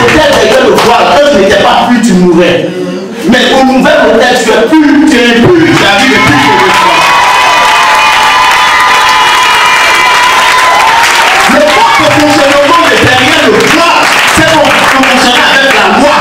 l'hôtel derrière le voile, quand tu n'étais pas plus, tu mourrais. Mais au nouvel hôtel, tu es plus, tu es plus, tu as vu le plus de fois. Le propre fonctionnement de derrière le voile, c'est qu'on fonctionner avec la loi,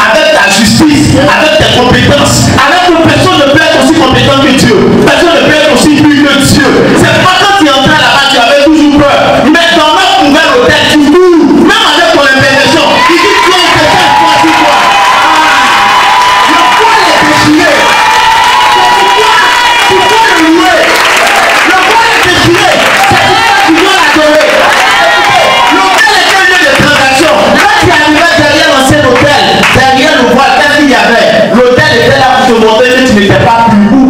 avec ta justice, avec tes compétences, avec une personne ne peut être aussi compétent que Dieu. Personne ne peut être aussi plus que Dieu. C'est pas quand tu entrais là-bas, tu avais toujours peur. Mais dans notre nouvel hôtel, tu cours, même avec ton imperfection. Il dit Dieu, c'est ça, toi, tu vois. Le voile est déchiré. C'est pourquoi tu dois le louer. Le voile est déchiré. C'est pourquoi tu dois l'adorer. L'hôtel était un lieu de transaction. Quand tu arrivais derrière l'ancien hôtel, derrière le voile, qu'est-ce qu'il y avait? L'hôtel était là pour te montrer que tu n'étais pas plus beau.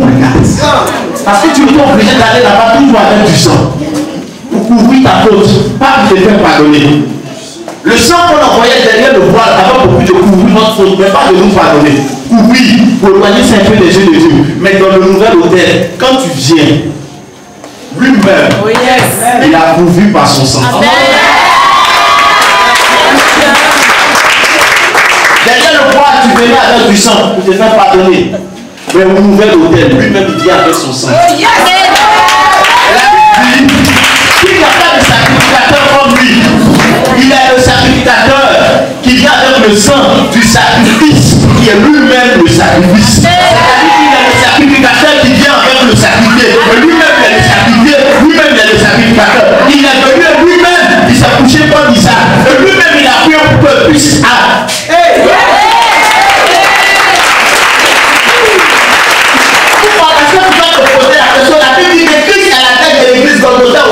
Parce que tu étais obligé d'aller là-bas toujours avec du sang. Pour couvrir ta faute, pas pour te faire pardonner. Le sang qu'on envoyait derrière le voile avait beaucoup de couvrir notre faute, mais pas de nous pardonner. Couvrir, pour éloigner un peu les yeux de Dieu. Mais dans le nouvel hôtel, quand tu viens, lui-même, oh yes, il a couvert par son sang. Amen. Derrière le voile, tu venais avec du sang pour te faire pardonner. Mais au nouvel hôtel, lui-même il vient avec son sang. Oh yes. S'il n'y a pas de sacrificateur comme lui, il est le sacrificateur qui vient avec le sang du sacrifice, qui est lui-même le sacrifice. C'est-à-dire qu'il est le sacrificateur qui vient avec le sacrifié. Mais lui-même il est le sacrifié, lui-même il est le sacrificateur. Il est venu lui-même, il s'est couché comme Isaac. Et lui-même il a prié pour que puisse.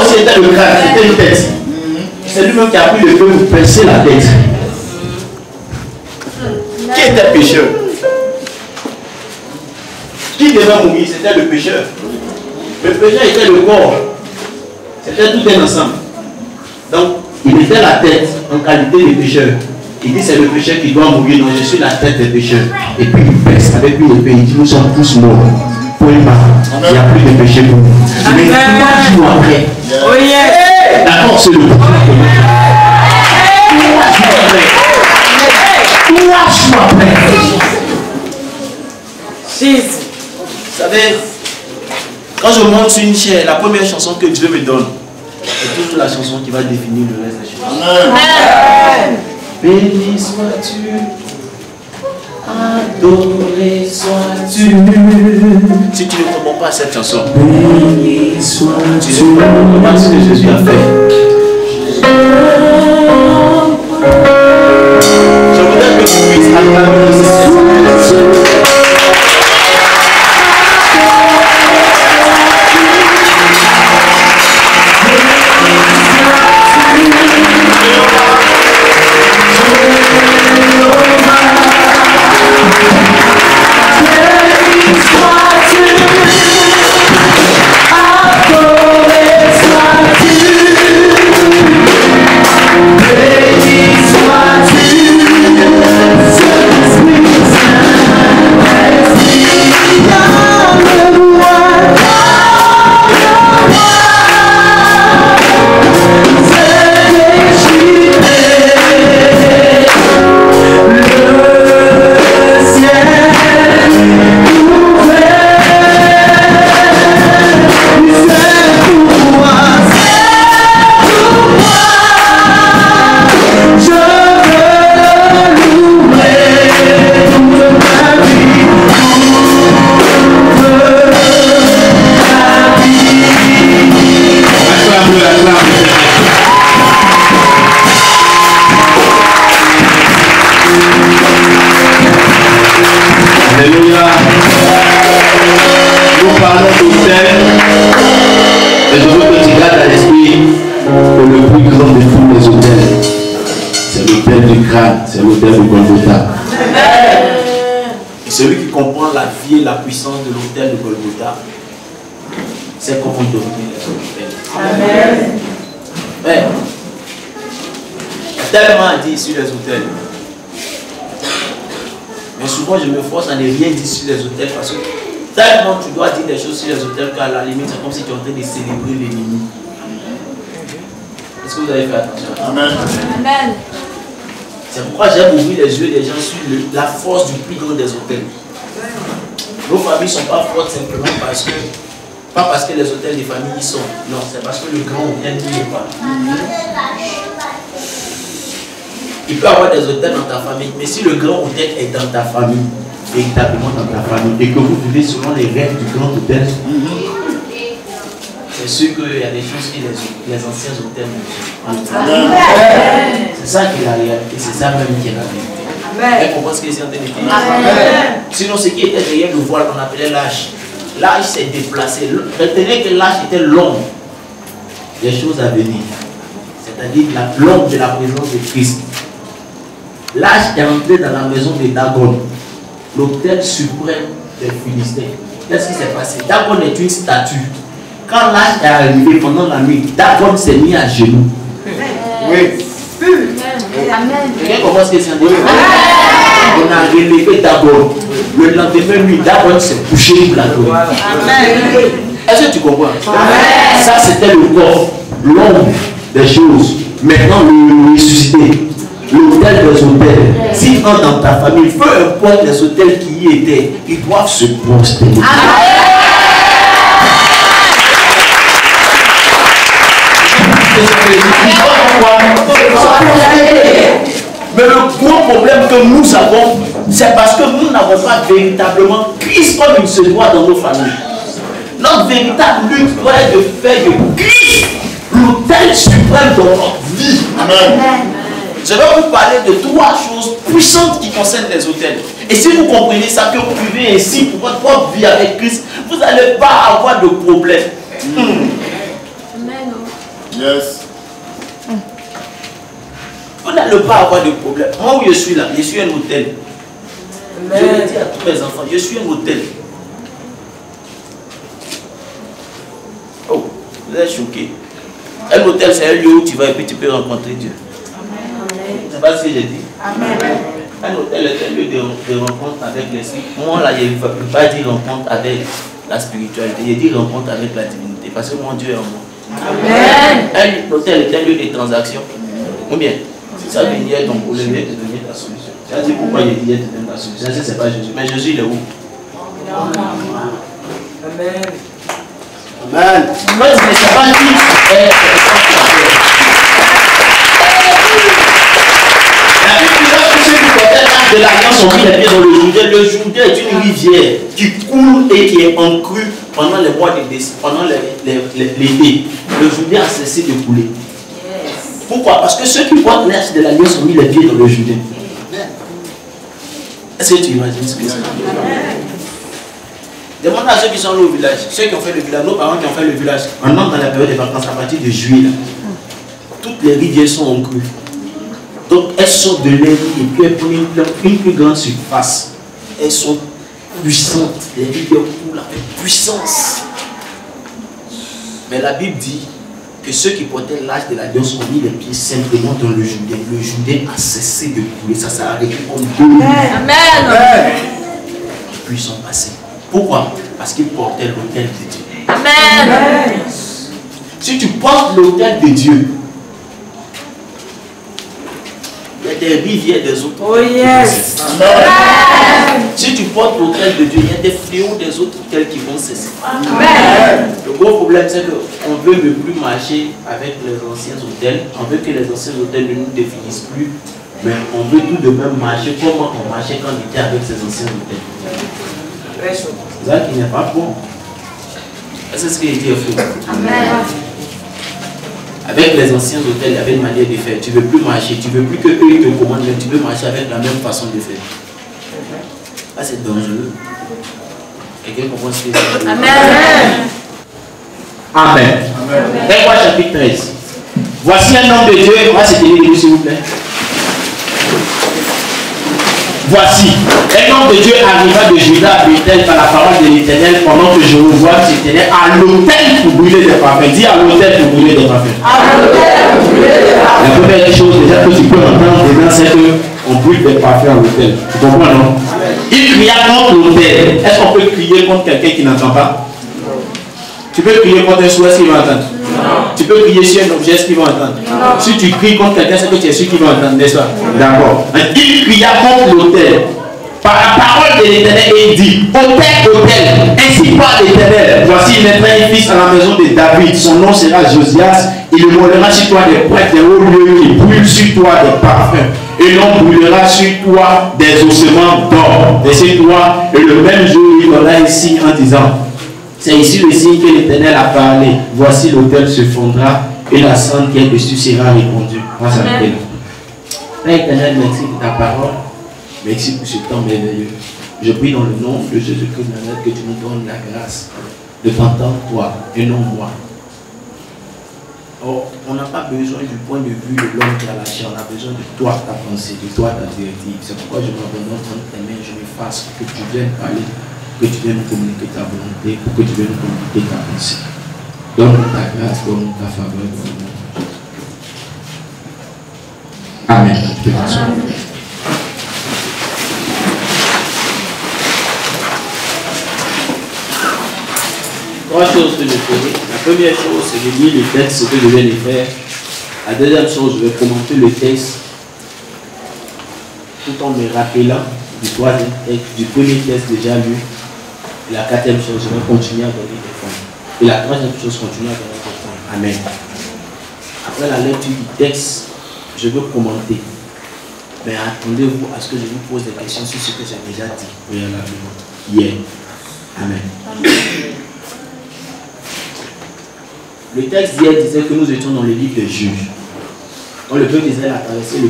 C'était le crâne, c'était une tête. C'est lui-même qui a pris le feu pour percer la tête. Qui était pécheur? Qui devait mourir? C'était le pécheur. Le pécheur était le corps. C'était tout un ensemble. Donc, il était la tête en qualité de pécheur. Il dit c'est le pécheur qui doit mourir. Non, je suis la tête des pécheurs. Et puis il pèse avec une épée. Il dit nous sommes tous morts. Il n'y a plus de péché pour nous. Mais 3 jours après, oh yeah. D'accord, c'est le coup. 3 jours après. 3 jours après. Vous savez, quand je monte une chair, la première chanson que Dieu me donne, c'est toujours la chanson qui va définir le reste des choses. Amen. Béni sois-tu. Adoré sois-tu. Si tu ne comprends pas cette chanson, béni sois-tu. Tu ne comprends pas ce que Jésus a fait. Je voudrais que tu puisses acclamer ce Seigneur. C'est l'autel de Golgotha. Et celui qui comprend la vie et la puissance de l'autel de Golgotha, c'est comment dominer les autres. Amen. Ouais. Tellement dit sur les autels. Mais souvent je me force à ne rien dire sur les autels parce que tellement tu dois dire des choses sur les autels qu'à la limite c'est comme si tu es en train de célébrer l'ennemi. Est-ce que vous avez fait attention? Amen. Amen. C'est pourquoi j'aime ouvrir les yeux des gens sur la force du plus grand des hôtels. Nos familles ne sont pas fortes simplement parce que les hôtels des familles y sont. Non, c'est parce que le grand hôtel n'y est pas. Il peut y avoir des hôtels dans ta famille, mais si le grand hôtel est dans ta famille, véritablement dans ta famille, et que vous vivez selon les règles du grand hôtel, c'est sûr qu'il y a des choses que les anciens hôtels n'ont pas. C'est ça qui est la réalité, c'est ça même qui est la vérité. Elle comprend ce que c'est en train de dire. Sinon, ce qui était derrière le voile qu'on appelait l'âge, l'âge s'est déplacé. Retenez que l'âge était l'ombre des choses à venir, c'est-à-dire l'ombre de la présence de Christ. L'âge est entré dans la maison de Dagon, l'autel suprême des Philistins. Qu'est-ce qui s'est passé? Dagon est une statue. Quand l'âge est arrivé pendant la nuit, Dagon s'est mis à genoux. Oui. Quelqu'un comprend ce que c'est? On a relevé Dagon. Le lendemain, nuit, Dagon s'est couché pour l'adorer. Est-ce que tu comprends? Ça, c'était le corps, l'ombre des choses. Maintenant, le ressuscité. L'hôtel des hôtels, s'il entre dans ta famille, peu importe les hôtels qui y étaient, ils doivent se prosterner. Mais le gros problème que nous avons, c'est parce que nous n'avons pas véritablement Christ comme il se doit dans nos familles. Notre véritable but doit être de faire de Christ l'hôtel suprême de notre vie. Amen. Je vais vous parler de 3 choses puissantes qui concernent les hôtels. Et si vous comprenez ça, que vous vivez ainsi pour votre propre vie avec Christ, vous n'allez pas avoir de problème. Amen. Yes. Vous n'allez pas avoir de problème. Moi où je suis là, je suis un hôtel. Amen. Je le dis à tous mes enfants, je suis un hôtel. Oh, vous êtes choqués. Un hôtel, c'est un lieu où tu vas et puis tu peux rencontrer Dieu. C'est pas ce que j'ai dit. Amen. Un hôtel est un lieu de rencontre avec l'esprit. Moi là, je ne peux pas dire rencontre avec la spiritualité. Je dis rencontre avec la divinité. Parce que mon Dieu est en moi. Amen. Un hôtel est un lieu de transaction. Ou bien, si ça venait donc pour le lieu de donner ta solution. Tu as dit pourquoi il dit de donner ta solution. Je ne sais pas Jésus. Mais Jésus il est où? Amen. Amen. Moi je ne sais pas qui de l'Alliance ont mis les pieds dans le Jourdain. Le Jourdain est une rivière qui coule et qui est en crue pendant les mois de décembre, pendant l'été. Le Jourdain a cessé de couler. Pourquoi? Parce que ceux qui portent l'Arche de l'Alliance ont mis les pieds dans le Jourdain. Est-ce que tu imagines ce que c'est? Demande à ceux qui sont allés au village, ceux qui ont fait le village, nos parents qui ont fait le village. On entre dans la période des vacances à partir de juillet. Toutes les rivières sont en crue. Donc elles sortent de l'air et puis elles prennent une plus grande surface. Elles sont puissantes. Les rivières coulent avec puissance. Mais la Bible dit que ceux qui portaient l'âge de l'Alliance ont mis les pieds simplement dans le Jourdain. Le Jourdain a cessé de couler. Ça s'est arrêté comme 2 minutes. Amen. Et puis ils sont passés. Pourquoi? Parce qu'ils portaient l'autel de Dieu. Amen. Si tu portes l'autel de Dieu, il y a des rivières des autres. Oh yes. Amen. Si tu portes l'autel de Dieu, il y a des fléaux des autres hôtels qui vont cesser. Amen. Le gros problème, c'est qu'on veut ne plus marcher avec les anciens hôtels. On veut que les anciens hôtels ne nous définissent plus. Mais on veut tout de même marcher comme on marchait quand on était avec ces anciens hôtels. C'est ça qui n'est pas bon. C'est ce qui est dit au fond. Amen. Avec les anciens hôtels, il y avait une manière de faire. Tu ne veux plus marcher, tu ne veux plus que eux te commandent, mais tu veux marcher avec la même façon de faire. Là, c'est dangereux. Quelqu'un comprend ce que c'est? Amen. Amen. Hébreux chapitre 13. Voici un homme de Dieu. On va se tenir debout, s'il vous plaît. Voici, un homme de Dieu arriva de Juda à Bethel par la parole de l'Éternel pendant que Jéhovah s'éteignait à l'autel pour brûler des parfums. Dis à l'autel pour brûler des parfums. La première chose déjà que tu peux entendre dedans, c'est qu'on brûle des parfums à l'autel. Tu comprends, non? Il cria contre l'autel. Est-ce qu'on peut crier contre quelqu'un qui n'entend pas? Tu peux crier contre un souhait, est-ce qu'il va entendre? Non. Tu peux crier sur un objet, est-ce qu'il va entendre? Non. Si tu cries contre quelqu'un, c'est que tu es sûr qu'il va entendre, n'est-ce pas? D'accord. Il cria contre l'autel. Par la parole de l'Éternel, il dit, autel, ainsi parle l'Éternel. Voici, il mettra un fils à la maison de David. Son nom sera Josias. Il mollera sur toi des prêtres, des hauts lieux, il brûle sur toi des parfums. Et l'on brûlera sur toi des ossements d'or. Verset 3. Et le même jour, il donna un signe en disant, c'est ici le signe que l'Éternel a parlé. Voici l'autel se fondra et la cendre qui est dessus sera répandue. Grâce à l'Éternel. Père éternel, merci pour ta parole. Merci pour ce temps merveilleux. Je prie dans le nom de Jésus-Christ que tu nous donnes la grâce de t'entendre toi et non moi. Oh, on n'a pas besoin du point de vue de l'homme qui a la chair, on a besoin de toi, ta pensée, de toi, ta directive. C'est pourquoi je m'abandonne entre tes mains, je m'efface pour que tu viennes parler, que tu viennes nous communiquer ta volonté, pour que tu viennes nous communiquer ta pensée. Donne-nous ta grâce, donne-nous ta faveur, donne-nous. Amen. Trois choses que je ferai. La première chose, c'est de lire le texte, ce que je viens de faire. La deuxième chose, je vais commenter le texte tout en me rappelant du troisième texte, du premier texte déjà lu. Et la quatrième chose, je vais continuer à donner des fonds. Et la troisième chose, continuer à donner des fonds. Amen. Après la lecture du texte, je veux commenter. Mais attendez-vous à ce que je vous pose des questions sur ce que j'ai déjà dit préalablement hier. Amen. Le texte d'hier disait que nous étions dans le livre des juges. Quand le peuple d'Israël a traversé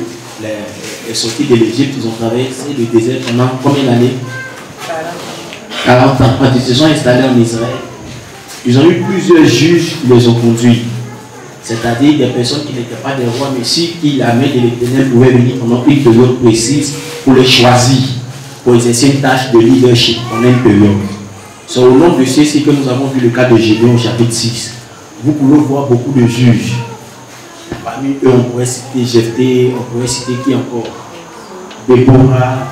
est sorti de l'Égypte, ils ont traversé le désert pendant combien d'années? 40 ans. Quand ils se sont installés en Israël, ils ont eu plusieurs juges qui les ont conduits. C'est-à-dire des personnes qui n'étaient pas des rois, mais si la main de l'Éternel pouvait venir pendant une période précise pour les choisir, pour exercer une tâche de leadership pendant une période. C'est au nom de ceux-ci que nous avons vu le cas de Gédéon au chapitre 6. Vous pouvez voir beaucoup de juges. Parmi eux, on pourrait citer Jephthé, on pourrait citer qui encore? Déborah,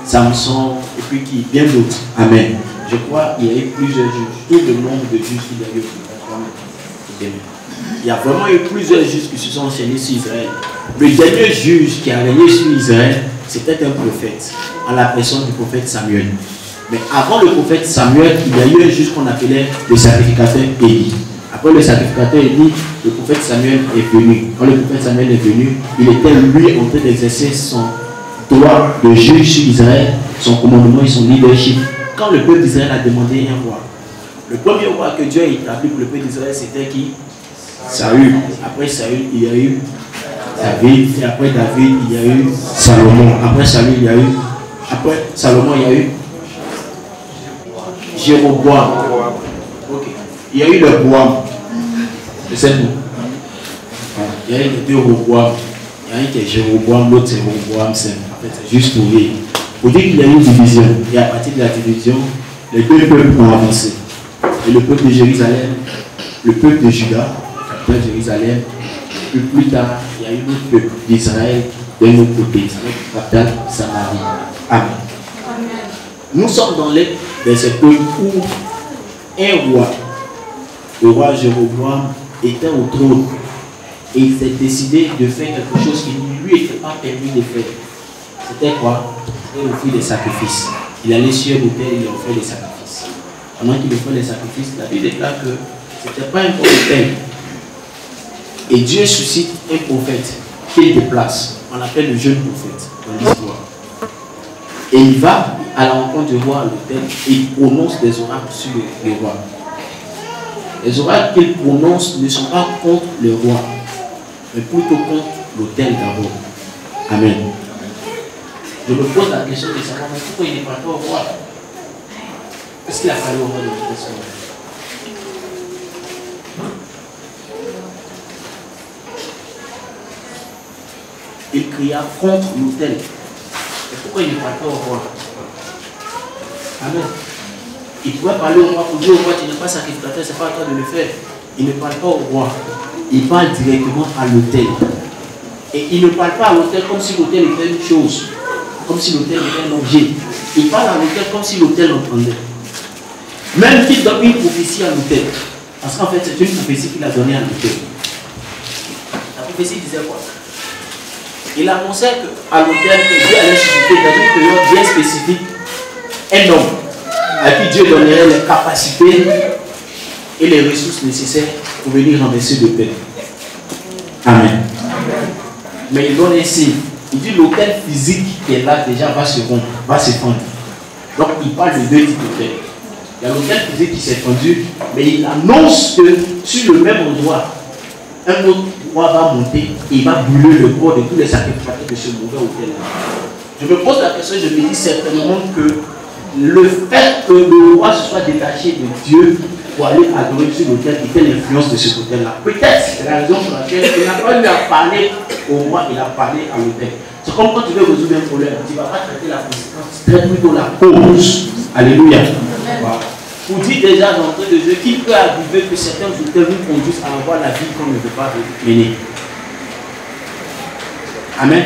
Samson, et puis qui? Bien d'autres. Amen. Je crois qu'il y a eu plusieurs juges. Tout le nombre de juges qu'il y a eu. Il y a vraiment eu plusieurs juges qui se sont enchaînés sur Israël. Le dernier juge qui a régné sur Israël, c'était un prophète, en la personne du prophète Samuel. Mais avant le prophète Samuel, il y a eu un juge qu'on appelait le sacrificateur Élie. Après le sacrificateur Élie, le prophète Samuel est venu. Quand le prophète Samuel est venu, il était lui en train d'exercer son droit de juge sur Israël, son commandement et son leadership. Quand le peuple d'Israël a demandé un roi, le premier roi que Dieu a établi pour le peuple d'Israël, c'était qui? Saül. Après Saül, il y a eu David. Et après David, il y a eu Salomon. Après Saül, il y a eu. Après Salomon, il y a eu Jéroboam. Ok. Il y a eu le Boam. C'est tout. Il y a eu les deux Roboam. Il y a un qui est Jéroboam, l'autre c'est Roboam. En fait, c'est juste pour dire. Pour dire qu'il y a eu une division. Et à partir de la division, les deux peuples ont avancé. Et le peuple de Jérusalem, le peuple de Juda, de Jérusalem, puis plus tard, il y a eu l'autre peuple d'Israël d'un autre côté, capitale Samarie. Amen. Nous sommes dans ces pays où un roi, le roi Jéroboam, était au trône et il s'est décidé de faire quelque chose qui ne lui était pas permis de faire. C'était quoi? C'était offrir des sacrifices. Il allait sur l'autel et il offrait des sacrifices. Pendant qu'il offrait les sacrifices, la Bible déclare que ce n'était pas un bon autel. Et Dieu suscite un prophète qu'il déplace. On l'appelle le jeune prophète dans l'histoire. Et il va à la rencontre du roi à l'autel et il prononce des oracles sur le roi. Les oracles qu'il prononce ne sont pas contre le roi, mais plutôt contre l'autel d'abord. Amen. Je me pose la question de savoir pourquoi il n'est pas au roi. Est-ce qu'il a fallu au roi de toute façon? Il cria contre l'autel. Et pourquoi il ne parle pas au roi? Amen. Il pouvait parler au roi pour dire au roi, tu n'es pas sacrificateur, ce n'est pas à toi de le faire. Il ne parle pas au roi. Il parle directement à l'autel. Et il ne parle pas à l'autel comme si l'autel était une chose, comme si l'autel était un objet. Il parle à l'autel comme si l'autel l'entendait. Même qu'il donne une prophétie à l'autel. Parce qu'en fait, c'est une prophétie qu'il a donnée à l'autel. La prophétie disait quoi? Il annonçait qu'à l'autel, que Dieu allait susciter dans une période bien spécifique un homme à qui Dieu donnerait les capacités et les ressources nécessaires pour venir renverser le père. Amen. Mais il donne un signe. Il dit l'autel physique qui est là déjà va se rompre, va se fendre. Donc il parle de deux types d'autels. Il y a l'autel physique qui s'est fondu, mais il annonce que sur le même endroit, un autre roi va monter et il va brûler le corps de tous les sacrificateurs de ce mauvais autel-là. Je me pose la question, je me dis certainement que le fait que le roi se soit détaché de Dieu pour aller adorer sur l'autel était l'influence de cet autel-là. Peut-être c'est la raison pour laquelle il n'a pas eu à parler au roi, il a parlé à l'autel. C'est comme quand tu veux résoudre un problème, tu ne vas pas traiter la conséquence, traite plutôt la cause. Alléluia. Voilà. Pour dire déjà d'entrée de jeu qu'il peut arriver que certains autels nous conduisent à avoir la vie qu'on ne veut pas mener. Amen.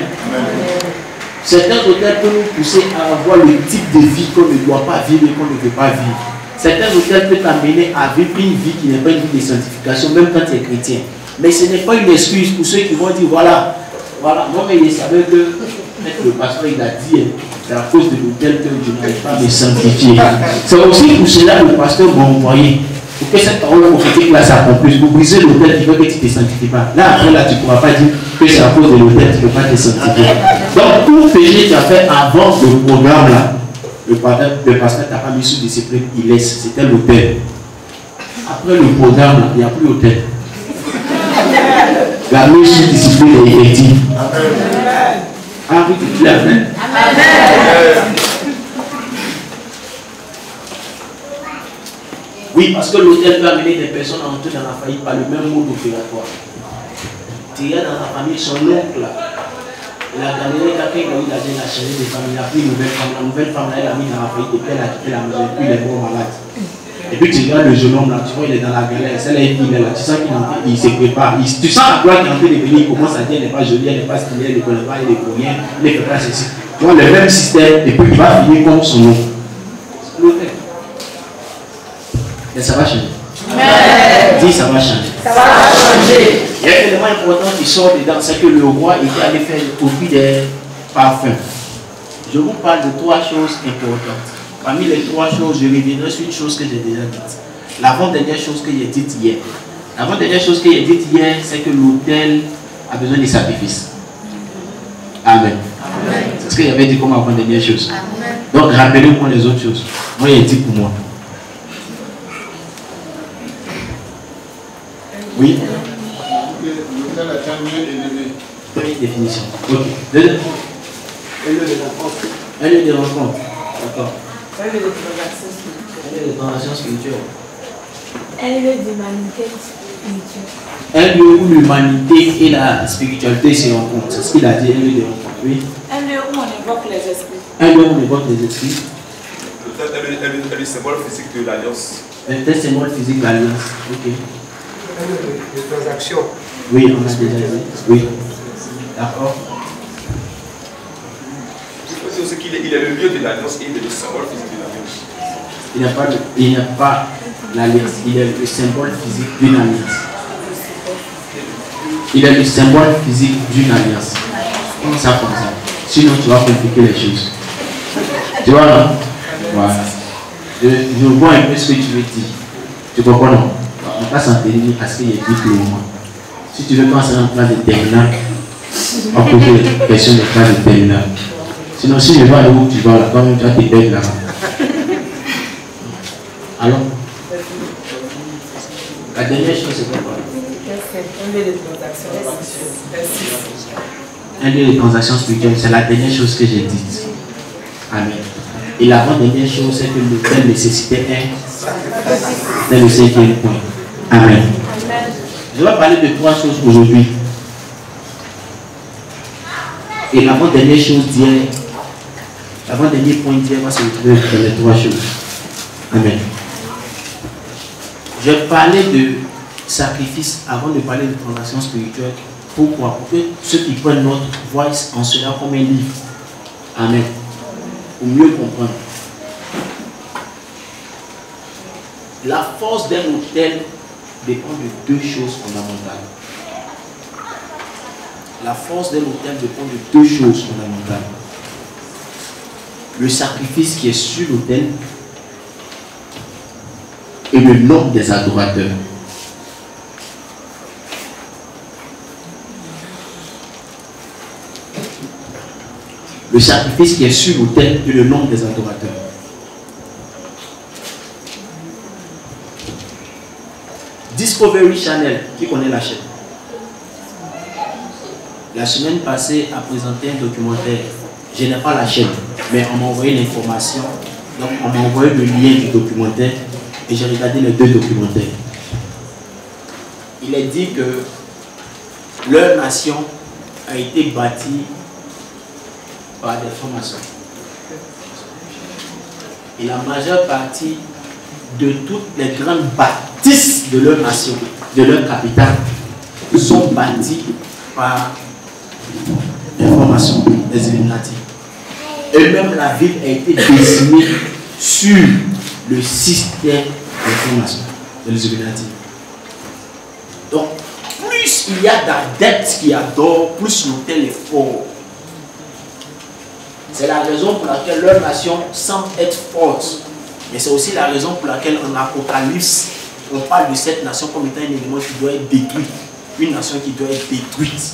Certains autels peuvent nous pousser à avoir le type de vie qu'on ne doit pas vivre et qu'on ne veut pas vivre. Certains autels peuvent t'amener à vivre une vie qui n'est pas une vie de sanctification, même quand tu es chrétien. Mais ce n'est pas une excuse pour ceux qui vont dire voilà, moi mais il savait que le pasteur il a dit, c'est à cause de l'autel que je n'arrive pas à me sanctifier. C'est aussi pour cela que le pasteur m'a envoyé. Pour que cette parole prophétique là s'accomplisse, pour briser l'autel qui veut que tu ne te sanctifies pas. Là après là tu ne pourras pas dire que c'est à cause de l'autel que tu ne peux pas te sanctifier. Donc tout péché tu as fait avant le programme là, le pasteur t'a pas mis sous discipline, il laisse, c'était l'autel. Après le programme là, il n'y a plus l'autel. La mise sous discipline est effective. Ah oui, tu dis amen. Oui, parce que l'autel peut amener des personnes à entrer dans la faillite par le même mode opératoire. Tu regardes dans la famille, son oncle là, il a gagné quelqu'un qui a eu l'argent, il a changé de famille, il a pris une nouvelle femme. La nouvelle femme là, elle a mis dans la faillite et puis elle a quitté la maison et puis il est mort malade. Et puis tu regardes le jeune homme là, tu vois, il est dans la galère, celle-là il est là, tu sens qu'il se prépare. Tu sens la gloire qui est en train de venir, il commence à dire elle n'est pas jolie, elle n'est pas stylée, elle ne connaît pas, elle ne connaît rien, elle ne fait pas ceci. Tu vois, le même système, et puis il va finir comme son nom. C'est l'autel. Mais ça va changer. Dis, ça va changer. Ça va changer. Il y a un élément important qui sort dedans, c'est que le roi était allé faire au prix des parfums. Je vous parle de trois choses importantes. Parmi les trois choses, je reviendrai sur une chose que j'ai déjà dite. L'avant-dernière chose que j'ai dite hier. L'avant-dernière chose que j'ai dite hier, c'est que l'autel a besoin de sacrifices. Amen. C'est ce que j'avais dit comme avant-dernière chose. Amen. Donc rappelez-moi les autres choses. Moi, j'ai dit pour moi. Oui. L'autel est un lieu élevé. Première définition. Ok. Deuxième. Un lieu de rencontre. Un lieu de rencontre. D'accord. Un lieu de transaction spirituelle. Un lieu de transaction spirituelle. Un lieu d'humanité spirituelle. Un lieu où l'humanité et la spiritualité se rencontrent. C'est ce qu'il a dit, un lieu de rencontre. Oui. Un lieu où on évoque les esprits. Un lieu où on évoque les esprits. L'autel est le symbole physique de l'alliance. Un symbole physique de l'alliance. Ok. Les transactions. Oui, on a déjà dit. Oui. D'accord. C'est aussi qu'il est le lieu de l'alliance et il est le symbole physique de l'alliance. Il n'y a pas l'alliance, il est le symbole physique d'une alliance. Il est le symbole physique d'une alliance. Comme ça. Sinon, tu vas compliquer les choses. Tu vois, non? Voilà. Je vois un peu ce que tu veux dire. Tu comprends, non? On ne va pas s'en tenir à ce qu'il y ait dit pour le moment. Si tu veux qu'on s'en en classe de terminale, on va poser des questions de classe de terminale. Sinon, si je vois où tu vas là, quand même tu vas te perdre là-bas. Alors, la dernière chose, c'est quoi? Un lieu de transaction spirituelle. Un lieu de transaction spirituelle, c'est la dernière chose que j'ai dite. Amen. Et l'avant-dernière chose, c'est que l'autel nécessitait c'est le cinquième point. Amen. Je vais parler de trois choses aujourd'hui. Et l'avant-dernière chose d'hier, l'avant-dernier point d'hier va se retrouver dans les trois choses. Amen. Je parlais de sacrifice avant de parler de transaction spirituelle. Pourquoi? Pour que ceux qui prennent note voient en cela comme un livre. Amen. Pour mieux comprendre. La force d'un autel dépend de deux choses fondamentales. La force d'un autel dépend de deux choses fondamentales. Le sacrifice qui est sur l'autel et le nombre des adorateurs. Le sacrifice qui est sur l'autel et le nombre des adorateurs. Discovery Channel, qui connaît la chaîne? La semaine passée a présenté un documentaire. Je n'ai pas la chaîne, mais on m'a envoyé l'information. Donc on m'a envoyé le lien du documentaire et j'ai regardé les deux documentaires. Il est dit que leur nation a été bâtie par des francs-maçons. Et la majeure partie de toutes les grandes bâtisses de leur nation, de leur capitale, sont bâties par des francs-maçons, des Illuminati. Et même la ville a été dessinée sur le système des francs-maçons, des Illuminati. Donc, plus il y a d'adeptes qui adorent, plus l'autel est fort. C'est la raison pour laquelle leur nation semble être forte. Mais c'est aussi la raison pour laquelle en Apocalypse, on parle de cette nation comme étant un élément qui doit être détruit. Une nation qui doit être détruite.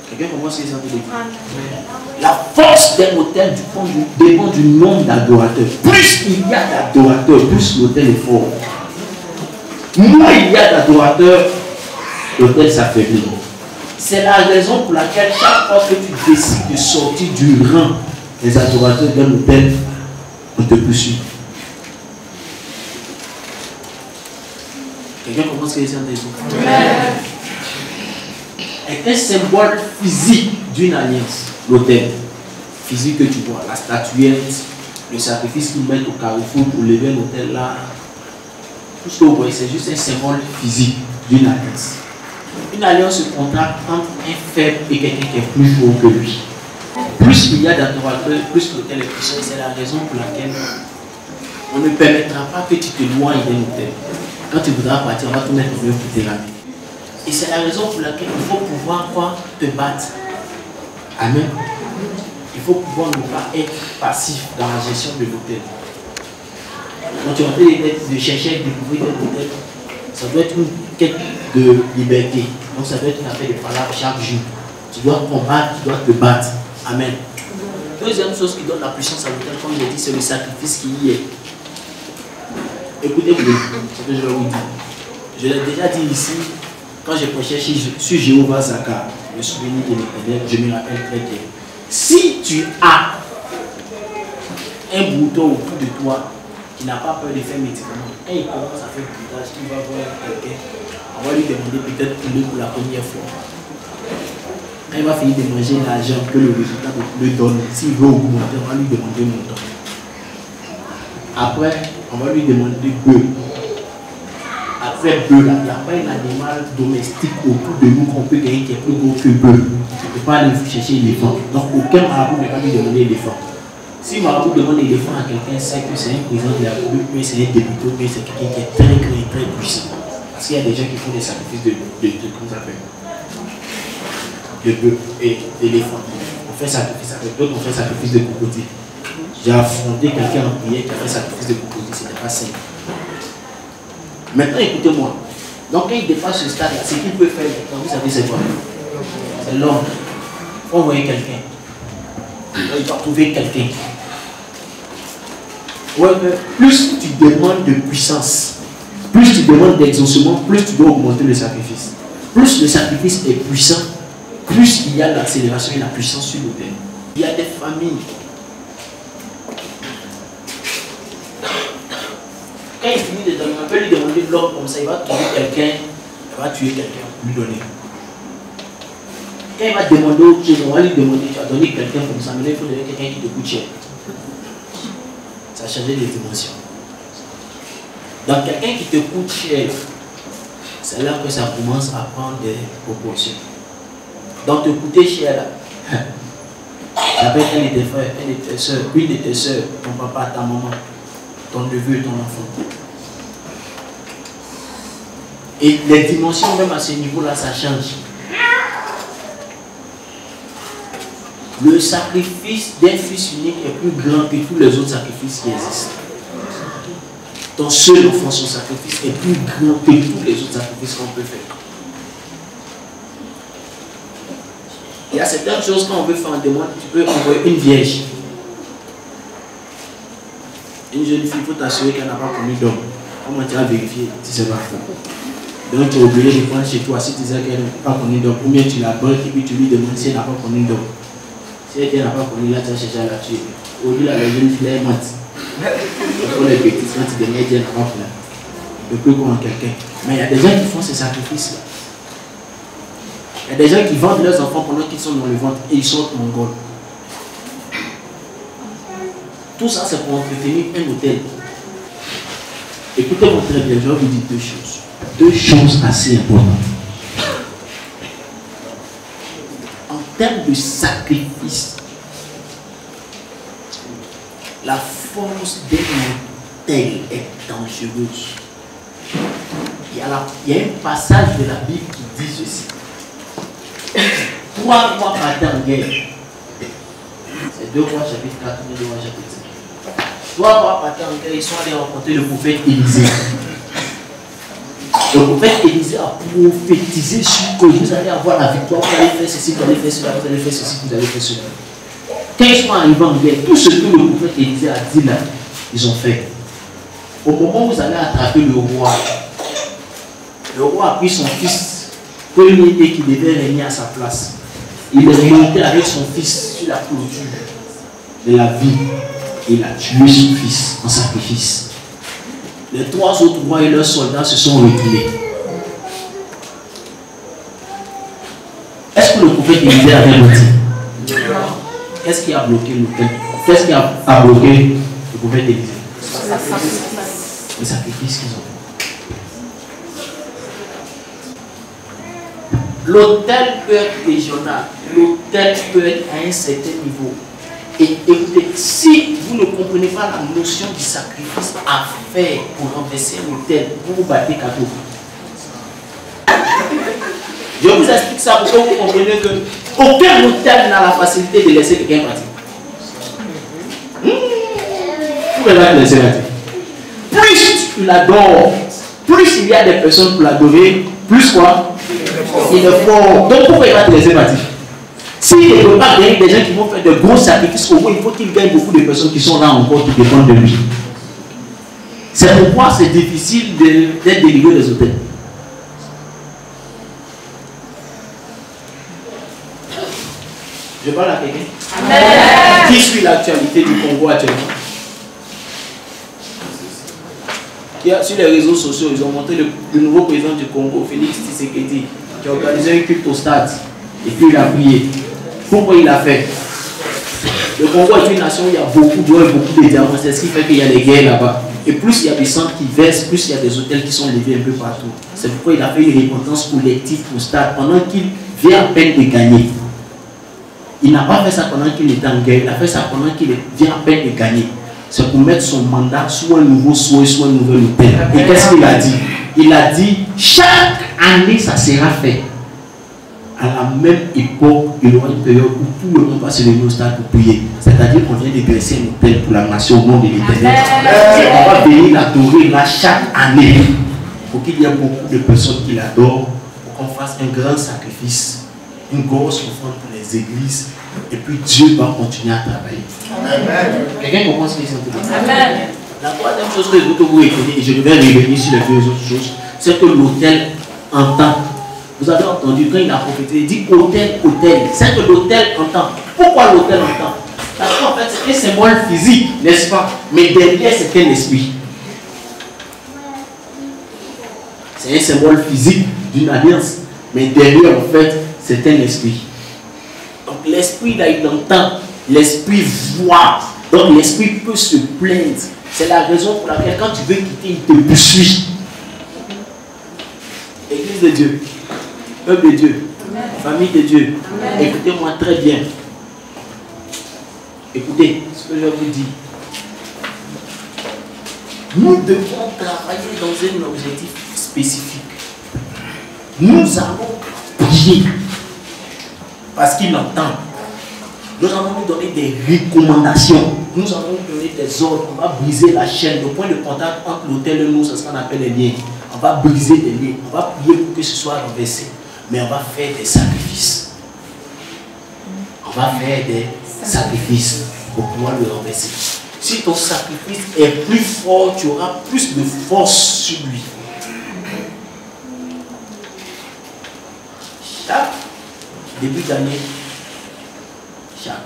Quelqu'un comprend ce que c'est en train de dire? La force d'un autel dépend du nombre d'adorateurs. Plus il y a d'adorateurs, plus l'autel est fort. Moins il y a d'adorateurs, l'autel s'affaiblit. C'est la raison pour laquelle chaque fois que tu décides de sortir du rang des adorateurs d'un autel, on te poursuit. Quelqu'un comprend ce que c'est en train de dire? Est un symbole physique d'une alliance, l'autel. Physique que tu vois, la statuette, le sacrifice qu'ils mettent au carrefour pour lever l'autel là. Tout ce que vous voyez, c'est juste un symbole physique d'une alliance. Une alliance se contracte entre un faible et quelqu'un qui est plus fort que lui. Plus il y a d'adorateurs, plus l'autel est puissant. C'est la raison pour laquelle on ne permettra pas que tu te noies d'un autel. Quand tu voudras partir, on va te mettre au milieu pour te ramener. Et c'est la raison pour laquelle il faut pouvoir quoi, te battre. Amen. Il faut pouvoir ne pas être passif dans la gestion de l'autel. Quand tu es en train de chercher à découvrir l'autel, ça doit être une quête de liberté. Donc ça doit être une affaire de parole chaque jour. Tu dois combattre, tu dois te battre. Amen. Deuxième chose qui donne la puissance à l'autel, comme je l'ai dit, c'est le sacrifice qui y est. Écoutez-vous ce que je vais vous dire. Je l'ai déjà dit ici. Quand j'ai prêché sur Jéhovah Zaka, le souvenir de l'Éternel, je me rappelle très bien. Si tu as un bouton autour de toi qui n'a pas peur de faire médicament, quand il commence à faire boutage, il va voir quelqu'un, on va lui demander peut-être pour la première fois. Quand il va finir de manger l'argent que le résultat le donne, s'il veut augmenter, on va lui demander montant. Après, on va lui demander bœuf. Après bœuf, il n'y a pas un animal domestique autour de nous qu'on peut gagner qui est plus gros que bœuf. On ne peut pas aller chercher l'éléphant. Donc aucun marabout ne va lui demander l'éléphant. Si marabout demande l'éléphant à quelqu'un, c'est que c'est un président de la République, mais c'est un député, mais c'est quelqu'un qui est très grand et très puissant. Parce qu'il y a des gens qui font des sacrifices de comment ça s'appelle, de bœuf et d'éléphant. On fait sacrifice avec d'autres, on fait sacrifice de crocodile. J'ai affronté quelqu'un en prière qui a fait sacrifice de crocodile, c'était pas simple. Maintenant, écoutez-moi. Donc, quand il dépasse ce stade-là, ce qu'il peut faire maintenant, vous savez, c'est quoi? C'est l'homme. Il faut envoyer quelqu'un. Il doit trouver quelqu'un. Ouais, plus tu demandes de puissance, plus tu demandes d'exaucement, plus tu dois augmenter le sacrifice. Plus le sacrifice est puissant, plus il y a l'accélération et la puissance sur l'autel. Il y a des familles. Quand il finit de donner, on peut lui demander de l'homme comme ça, il va trouver quelqu'un, il va tuer quelqu'un pour lui donner. Quand il va demander autre chose, on va lui demander, tu as donné quelqu'un comme ça, mais là il faut donner quelqu'un qui te coûte cher. Ça a changé les dimensions. Donc quelqu'un qui te coûte cher, c'est là que ça commence à prendre des proportions. Donc te coûter cher là, ça peut être un de tes frères, un de tes soeurs, une de tes soeurs, ton papa, ta maman, ton neveu, ton enfant. Et les dimensions, même à ce niveau-là, ça change. Le sacrifice d'un fils unique est plus grand que tous les autres sacrifices qui existent. Ton seul enfant, son sacrifice est plus grand que tous les autres sacrifices qu'on peut faire. Il y a certaines choses quand on veut faire en demande, tu peux envoyer une vierge. Une jeune fille, il faut t'assurer qu'elle n'a pas connu d'homme. Comment tu vas vérifier si c'est pas faux? Donc tu es obligé de prendre chez toi si tu sais qu'elle n'a pas connu d'homme. Ou bien tu la bloques et puis tu lui demandes si elle n'a pas connu d'homme. Si elle n'a pas connu, là tu vas chercher à la tuer. Au lieu la jeune fille, elle est morte. Pour les petits, quand tu demandes, elle n'a pas connu. De plus comme quelqu'un. Mais il y a des gens qui font ces sacrifices-là. Il y a des gens qui vendent leurs enfants pendant qu'ils sont dans le ventre et ils sortent mongols. Tout ça, c'est pour entretenir un hôtel. Écoutez-moi très bien, je vais vous dire deux choses. Deux choses assez importantes. En termes de sacrifice, la force d'un hôtel est dangereuse. Il y a un passage de la Bible qui dit ceci. 3 mois partant en guerre. C'est 2 Rois chapitre 4, 2 Rois chapitre 5. 3 mois partant en guerre, ils sont allés rencontrer le prophète Élisée. Le prophète Élisée a prophétisé sur que vous allez avoir la victoire, vous allez faire ceci, vous allez faire cela, vous allez faire ceci, vous allez faire cela. Quand ils sont arrivés en guerre, tout ce que le prophète Élisée a dit là, ils ont fait. Au moment où vous allez attraper le roi a pris son fils premier et qui devait régner à sa place. Il est monté avec son fils sur la clôture de la ville et il a tué son fils en sacrifice. Les 3 autres rois et leurs soldats se sont reculés. Est-ce que le prophète Élisée avait menti? Qu'est-ce qui a bloqué le prophète? Qu'est-ce qui a bloqué le prophète Élisée? Le sacrifice qu'ils ont fait. L'hôtel peut être régional, l'hôtel peut être à un certain niveau. Et écoutez, si vous ne comprenez pas la notion du sacrifice à faire pour renverser un hôtel, vous vous battez cadeau. Je vous explique ça pour que vous compreniez que aucun hôtel n'a la facilité de laisser quelqu'un partir. Vous pouvez la laisser partir. Plus tu l'adores, plus il y a des personnes pour l'adorer, plus quoi? Il le faut. Donc pourquoi il va te laisser partir? S'il ne peut pas gagner des gens qui vont faire de gros sacrifices, au moins il faut qu'il gagne beaucoup de personnes qui sont là encore qui dépendent de lui. C'est pourquoi c'est difficile d'être délivré des hôtels. Je parle à quelqu'un. Qui suit l'actualité du Congo actuellement? Sur les réseaux sociaux, ils ont montré le nouveau président du Congo, Félix Tshisekedi, qui a organisé un culte au stade. Et puis il a prié. Pourquoi il a fait? Le Congo est une nation où il y a beaucoup d'or et beaucoup de diamants. C'est ce qui fait qu'il y a des guerres là-bas. Et plus il y a des centres qui versent, plus il y a des hôtels qui sont levés un peu partout. C'est pourquoi il a fait une repentance collective au stade pendant qu'il vient à peine de gagner. Il n'a pas fait ça pendant qu'il était en guerre. Il a fait ça pendant qu'il vient à peine de gagner. C'est pour mettre son mandat soit un nouveau souhait, soit un nouvel hôtel. Et qu'est-ce qu'il a dit? Il a dit, chaque année ça sera fait. À la même époque, il y aura une période où tout le monde va se lever au stade pour prier. C'est-à-dire qu'on vient de dresser un hôtel pour la nation au nom de l'Éternel. On va venir l'adorer là chaque année. Pour qu'il y ait beaucoup de personnes qui l'adorent, pour qu'on fasse un grand sacrifice, une grosse offrande pour les églises. Et puis Dieu va continuer à travailler. Quelqu'un comprend ce que c'est? Amen. La troisième chose que je veux que vous retenez, et je vais revenir sur les deux autres choses, c'est que l'autel entend. Vous avez entendu quand il a prophétisé, il dit hôtel, hôtel. C'est que l'autel entend. Pourquoi l'autel entend? Parce qu'en fait c'est un symbole physique, n'est-ce pas? Mais derrière c'est un esprit. C'est un symbole physique d'une alliance. Mais derrière en fait c'est un esprit. Donc l'esprit là il entend, l'esprit voit, donc l'esprit peut se plaindre. C'est la raison pour laquelle quand tu veux quitter, il te poursuit. Église de Dieu, peuple de Dieu, famille de Dieu, écoutez-moi très bien. Écoutez ce que je vous dis. Nous devons travailler dans un objectif spécifique. Nous allons prier parce qu'il entend. Nous allons nous donner des recommandations. Nous allons nous donner des ordres. On va briser la chaîne. Le point de contact entre l'autel et nous, c'est ce qu'on appelle les liens. On va briser les liens. On va prier pour que ce soit renversé. Mais on va faire des sacrifices. On va faire des sacrifices pour pouvoir le renverser. Si ton sacrifice est plus fort, tu auras plus de force sur lui. Chaque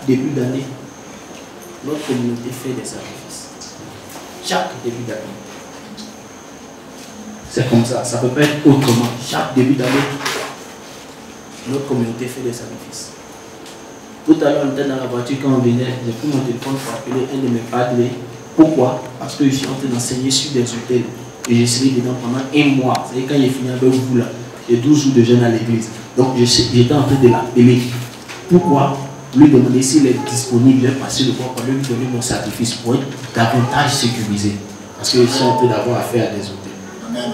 début d'année, notre communauté fait des sacrifices. Chaque début d'année. C'est comme ça, ça peut pas être autrement. Chaque début d'année, notre communauté fait des sacrifices. Tout à l'heure, on était dans la voiture quand on venait, j'ai pris mon téléphone pour appeler un de mes padres. Pourquoi? Parce que je suis en train d'enseigner sur des hôtels. Et j'ai servi dedans pendant 1 mois. C'est-à-dire quand j'ai fini avec vous là, j'ai 12 jours de jeûne à l'église. Donc j'étais en train de l'appeler. Pourquoi? Lui demander s'il est disponible, je vais passer le voir pour lui donner mon sacrifice pour être davantage sécurisé. Parce que je suis en train d'avoir affaire à des hôtels. Amen.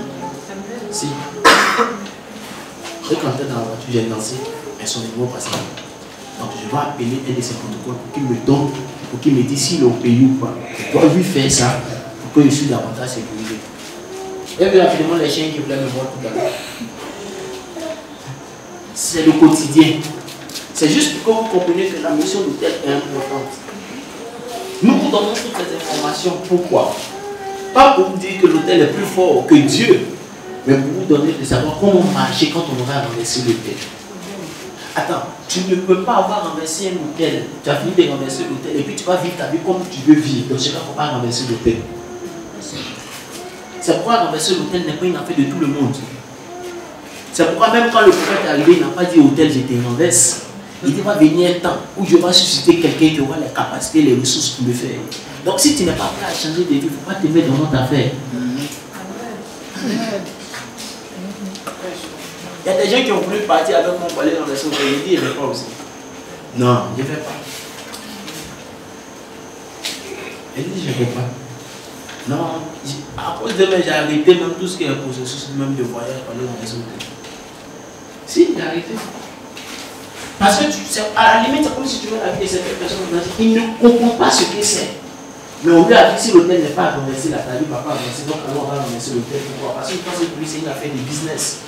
Si. Et quand j'étais dans la voiture, j'ai dansé, mais son numéro passé. Donc je vais appeler un de ses protocoles pour qu'il me donne, pour qu'il me dise s'il est au pays ou pas. Je dois lui faire ça pour que je sois davantage sécurisé. Et puis rapidement les chiens qui voulaient me voir tout à l'heure. C'est le quotidien. C'est juste pour que vous compreniez que la mission d'hôtel est importante. Nous vous donnons toutes les informations. Pourquoi? Pas pour vous dire que l'hôtel est plus fort que Dieu, mais pour vous donner de savoir comment marcher quand on aura renversé l'hôtel. Attends, tu ne peux pas avoir renversé un hôtel. Tu as fini de renverser l'hôtel et puis tu vas vivre ta vie comme tu veux vivre. Donc, il ne faut pas renverser l'hôtel. C'est pourquoi renverser l'hôtel n'est pas une affaire de tout le monde. C'est pourquoi même quand le prophète est arrivé, il n'a pas dit hôtel, je te renverse. Il dit, va venir un temps où je vais susciter quelqu'un qui aura les capacités, les ressources pour le faire. Donc si tu n'es pas prêt à changer de vie, il ne faut pas te mettre dans notre affaire. Il y a des gens qui ont voulu partir avec moi pour aller renverser l'hôtel. Il dit, je ne vais pas aussi. Non, je ne vais pas. Il dit, je ne vais pas. Non, à cause de moi, j'ai arrêté même tout ce qui est processus même de voyage pour aller renverser l'hôtel. Si, j'ai arrêté. Parce que à la limite, c'est comme si tu veux la vie de certaines personnes, ils ne comprennent pas ce que c'est. Mais on lui a dit si l'hôtel n'est pas renversé, la taille, papa a renversé, donc on va renverser l'hôtel. Pourquoi? Parce que quand c'est pour lui, c'est une affaire de business.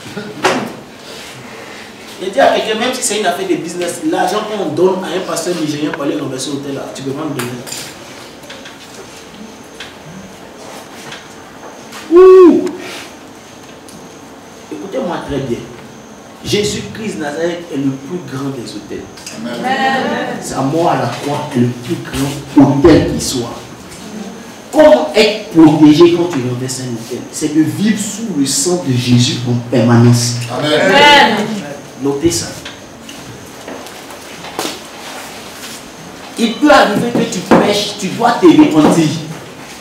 Il dit à quelqu'un, même si c'est une affaire de business, l'argent qu'on donne à un pasteur nigérien pour aller renverser l'hôtel, là, tu peux pas me donner. Ouh! Écoutez-moi très bien. Jésus-Christ Nazareth est le plus grand des hôtels. Sa mort à la croix est le plus grand hôtel qui soit. Comment être protégé quand tu renverses un hôtel? C'est de vivre sous le sang de Jésus en permanence. Amen. Notez ça. Il peut arriver que tu pêches, tu dois te repentir.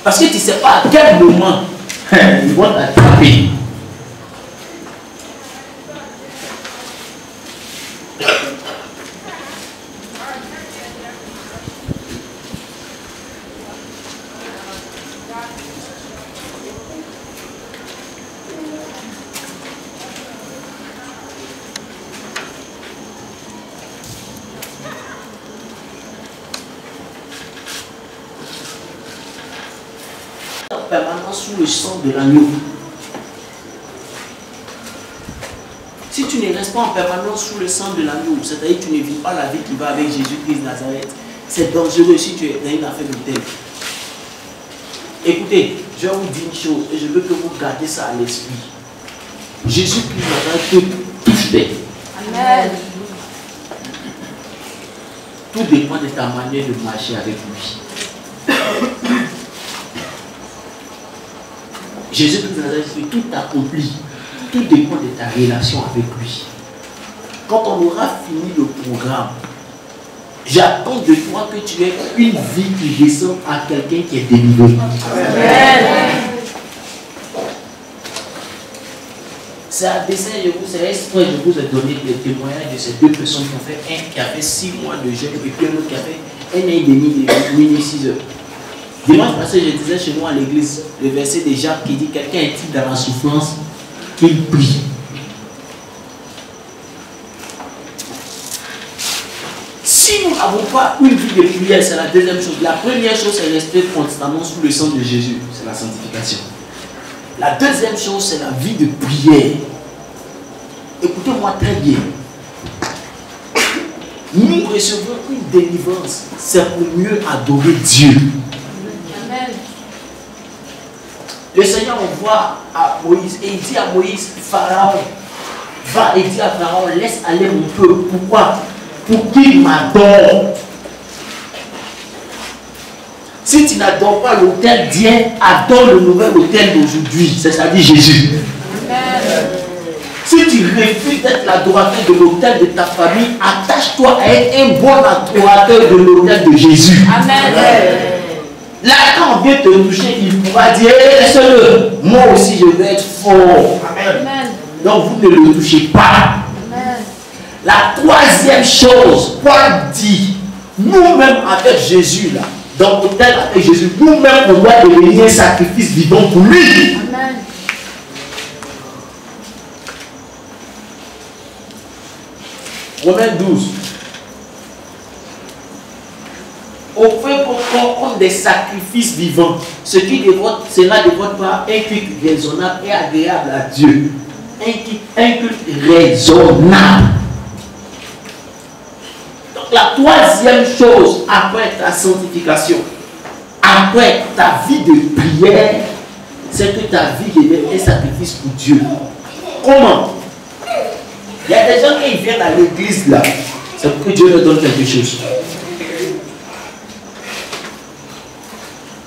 Parce que tu ne sais pas à quel moment ils vont t'attraper. Sous le sang de l'agneau. Si tu ne restes pas en permanence sous le sang de l'agneau, c'est-à-dire que tu ne vis pas la vie qui va avec Jésus-Christ Nazareth, c'est dangereux si tu es dans une affaire d'hôtel. Écoutez, je vais vous dire une chose et je veux que vous gardez ça à l'esprit. Jésus-Christ Nazareth peut tout faire. Amen. Tout dépend de ta manière de marcher avec lui. Jésus-Christ Nazareth fait tout accompli. Tout dépend de ta relation avec lui. Quand on aura fini le programme, j'attends de toi que tu aies une vie qui descend à quelqu'un qui est délivré. C'est à dessein, c'est exprès, je vous ai donné les témoignages de ces deux personnes qui ont fait un qui a fait 6 mois de jeûne et puis un autre qui a fait 1 an et demi de minuit 6 heures. Dimanche passé, je disais chez nous à l'église, le verset de Jacques qui dit quelqu'un est-il dans la souffrance, qu'il prie. Si nous n'avons pas une vie de prière, c'est la deuxième chose. La première chose, c'est rester constamment sous le sang de Jésus. C'est la sanctification. La deuxième chose, c'est la vie de prière. Écoutez-moi très bien. Nous recevons une délivrance. C'est pour mieux adorer Dieu. Amen. Le Seigneur envoie à Moïse et il dit à Moïse, Pharaon, va et dit à Pharaon, laisse aller mon peuple. Pourquoi? Pour qu'il m'adore. Si tu n'adores pas l'autel d'hier, adore le nouvel autel d'aujourd'hui, c'est-à-dire Jésus. Amen. Si tu refuses d'être l'adorateur de l'autel de ta famille, attache-toi à être un bon adorateur de l'autel de Jésus. Amen. Là, quand on vient te toucher, il pourra dire, laisse-le, moi aussi je vais être fort. Amen. Donc vous ne le touchez pas. Amen. La troisième chose, Paul dit, nous-mêmes avec Jésus, là, dans l'autel avec Jésus, nous-mêmes on doit devenir un sacrifice vivant pour lui. Amen. Romains 12. Offrez vos corps comme des sacrifices vivants, ce qui sera de votre part un culte raisonnable et agréable à Dieu. Un culte raisonnable. Donc la troisième chose, après ta sanctification, après ta vie de prière, c'est que ta vie devient un sacrifice pour Dieu. Comment? Il y a des gens qui viennent à l'église là, c'est pour que Dieu leur donne quelque chose.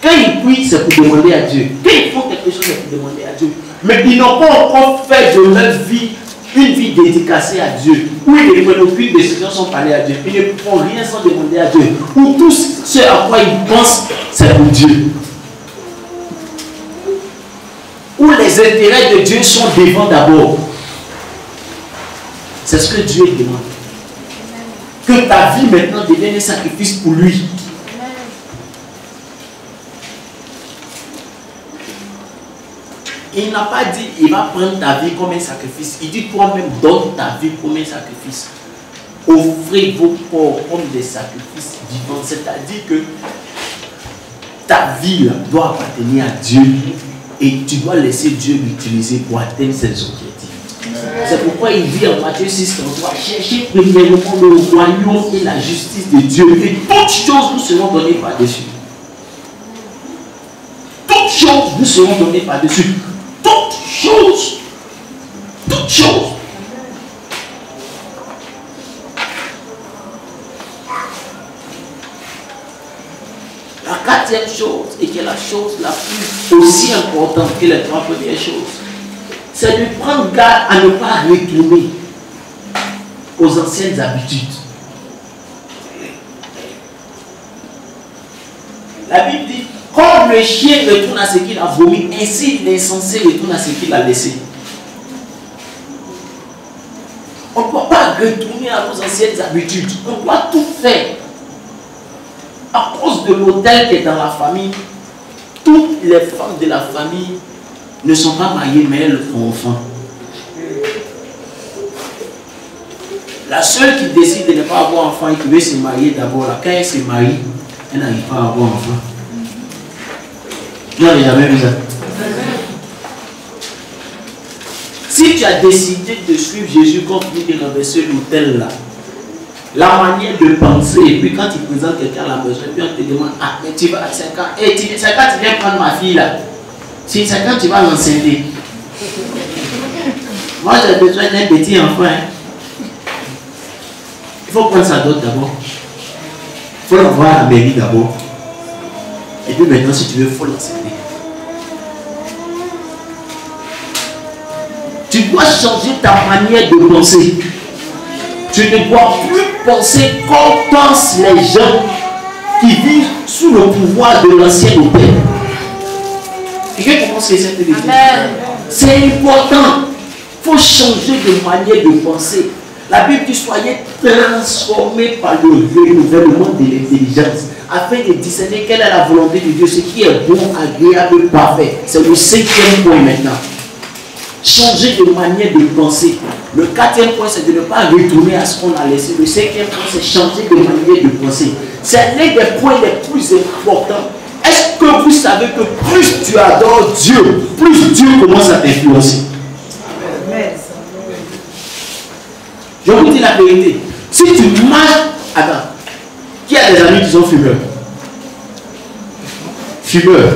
Quand ils prient, c'est pour demander à Dieu. Quand ils font quelque chose, c'est pour demander à Dieu. Mais ils n'ont pas encore fait de leur vie une vie dédicacée à Dieu. Où ils ne prennent aucune décision sans parler à Dieu. Ils ne font rien sans demander à Dieu. Où tout ce à quoi ils pensent, c'est pour Dieu. Où les intérêts de Dieu sont devant d'abord. C'est ce que Dieu demande. Que ta vie maintenant devienne un sacrifice pour lui. Il n'a pas dit il va prendre ta vie comme un sacrifice. Il dit toi-même donne ta vie comme un sacrifice. Offrez vos corps comme des sacrifices vivants. C'est-à-dire que ta vie là, doit appartenir à Dieu et tu dois laisser Dieu l'utiliser pour atteindre ses objectifs. C'est pourquoi il dit en Matthieu 6:33, cherchez premièrement le royaume et la justice de Dieu et toutes choses vous seront données par-dessus. Toutes choses vous seront données par-dessus. Toutes choses. Toutes choses. La quatrième chose, et qui est la chose la plus aussi importante que les trois premières choses, c'est de prendre garde à ne pas retourner aux anciennes habitudes. La Bible dit, comme le chien retourne à ce qu'il a vomi, ainsi l'insensé retourne à ce qu'il a laissé. On ne peut pas retourner à nos anciennes habitudes. On doit tout faire. À cause de l'autel qui est dans la famille, toutes les femmes de la famille ne sont pas mariées, mais elles font enfant. La seule qui décide de ne pas avoir enfant et qui veut se marier d'abord, quand elle se marie, elle n'arrive pas à avoir enfant. Vous n'avez jamais vu ça? Si tu as décidé de suivre Jésus comme il est renversé l'autel là, la manière de penser, et puis quand il présente quelqu'un à la maison, et puis on te demande, ah, mais tu vas à 5 ans, et tu viens prendre ma fille là. Si 5 ans, tu vas l'enceinte. Moi, j'ai besoin d'un petit enfant. Hein. Il faut prendre sa dot d'abord. Il faut l'envoyer à la mairie d'abord. Et puis maintenant, si tu veux, il faut l'enceinte. Tu dois changer ta manière de penser. Tu ne dois plus penser comme pensent les gens qui vivent sous le pouvoir de l'ancien autel. Je commence ce que c'est que dire. C'est important. Il faut changer de manière de penser. La Bible dit soyez transformés par le renouvellement de l'intelligence afin de discerner quelle est la volonté de Dieu, ce qui est bon, agréable, parfait. C'est le 5e point maintenant. Changer de manière de penser. Le 4e point, c'est de ne pas retourner à ce qu'on a laissé. Le 5e point, c'est changer de manière de penser. C'est l'un des points les plus importants. Est-ce que vous savez que plus tu adores Dieu, plus Dieu commence à t'influencer? Je vous dis la vérité. Si tu marches... Attends. Qui a des amis qui sont fumeurs? Fumeurs.